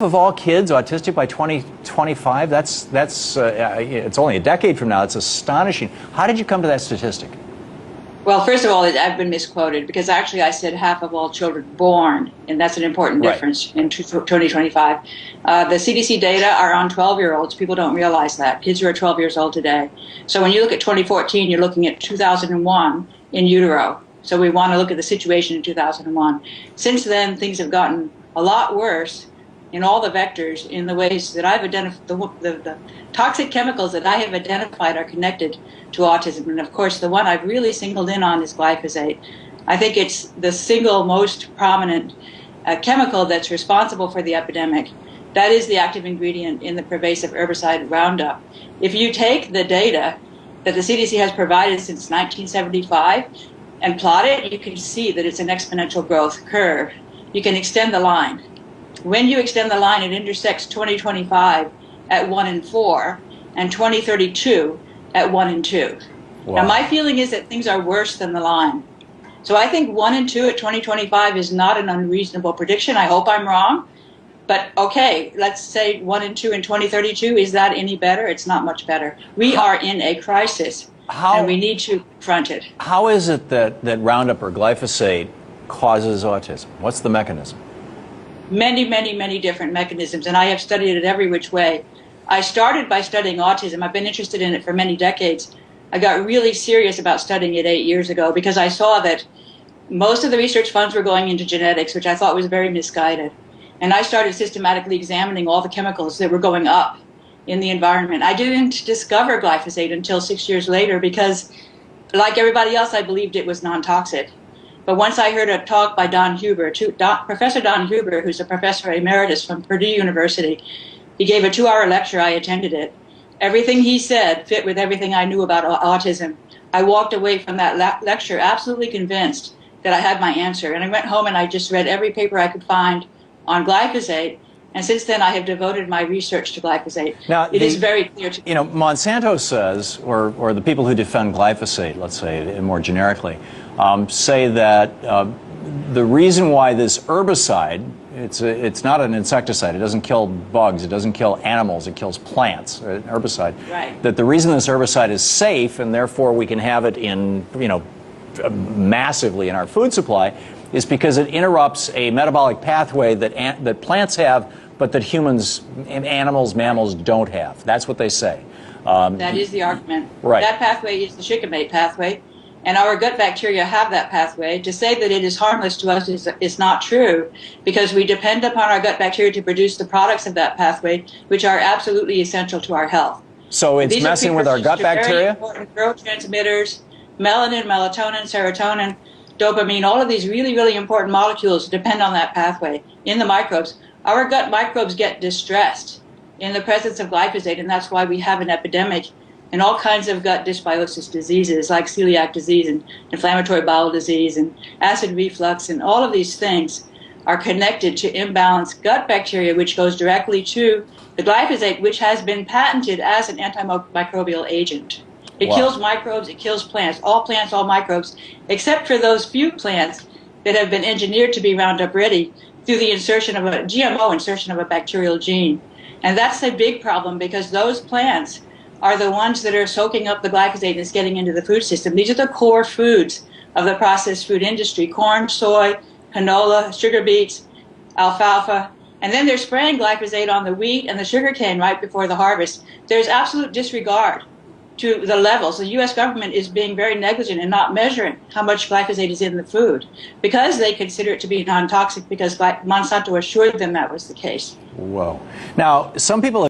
Of all kids autistic by 2025, it's only a decade from now. It's astonishing. How did you come to that statistic? Well, first of all, I've been misquoted because actually I said half of all children born, and that's an important difference in 2025. The CDC data are on 12-year-olds. People don't realize that. Kids who are 12 years old today. So when you look at 2014, you're looking at 2001 in utero. So we want to look at the situation in 2001. Since then, things have gotten a lot worse in all the vectors in the ways that I've identified. The toxic chemicals that I have identified are connected to autism. And of course, the one I've really singled in on is glyphosate. I think it's the single most prominent chemical that's responsible for the epidemic. That is the active ingredient in the pervasive herbicide Roundup. If you take the data that the CDC has provided since 1975 and plot it, you can see that it's an exponential growth curve. You can extend the line. When you extend the line, it intersects 2025 at 1 in 4 and 2032 at 1 in 2. Wow. Now, my feeling is that things are worse than the line. So I think 1 in 2 at 2025 is not an unreasonable prediction. I hope I'm wrong. But okay, let's say 1 in 2 in 2032. Is that any better? It's not much better. We are in a crisis, and we need to confront it. How is it that Roundup or glyphosate causes autism? What's the mechanism? Many, many, many different mechanisms, and I have studied it every which way. I started by studying autism. I've been interested in it for many decades. I got really serious about studying it 8 years ago because I saw that most of the research funds were going into genetics, which I thought was very misguided. And I started systematically examining all the chemicals that were going up in the environment. I didn't discover glyphosate until 6 years later because, like everybody else, I believed it was non-toxic. But once I heard a talk by Don Huber, Professor Don Huber, who's a professor emeritus from Purdue University, he gave a 2-hour lecture. I attended it. Everything he said fit with everything I knew about autism. I walked away from that lecture absolutely convinced that I had my answer. And I went home and I just read every paper I could find on glyphosate. And since then, I have devoted my research to glyphosate. Now, it is very clear to me. You know, Monsanto says, or the people who defend glyphosate, let's say more generically, say that the reason why this herbicide, it's not an insecticide, it doesn't kill bugs, it doesn't kill animals, it kills plants, an herbicide. Right. That the reason this herbicide is safe and therefore we can have it in, massively in our food supply is because it interrupts a metabolic pathway that plants have, but that humans, animals, mammals don't have. That's what they say. That is the argument. Right. That pathway is the shikimate pathway, and our gut bacteria have that pathway. To say that it is harmless to us is not true, because we depend upon our gut bacteria to produce the products of that pathway, which are absolutely essential to our health. So it's messing with our gut bacteria? Very important neurotransmitters, melanin, melatonin, serotonin, dopamine, all of these really, really important molecules depend on that pathway in the microbes. Our gut microbes get distressed in the presence of glyphosate, and that's why we have an epidemic in all kinds of gut dysbiosis diseases like celiac disease and inflammatory bowel disease and acid reflux, and all of these things are connected to imbalanced gut bacteria, which goes directly to the glyphosate, which has been patented as an antimicrobial agent. It kills microbes, it kills plants, all microbes, except for those few plants that have been engineered to be Roundup ready through the insertion of a GMO insertion of a bacterial gene. And that's a big problem because those plants are the ones that are soaking up the glyphosate that's getting into the food system. These are the core foods of the processed food industry: corn, soy, canola, sugar beets, alfalfa. And then they're spraying glyphosate on the wheat and the sugarcane right before the harvest. There's absolute disregard to the levels. The U.S. government is being very negligent in not measuring how much glyphosate is in the food because they consider it to be non-toxic because Monsanto assured them that was the case. Whoa. Now, some people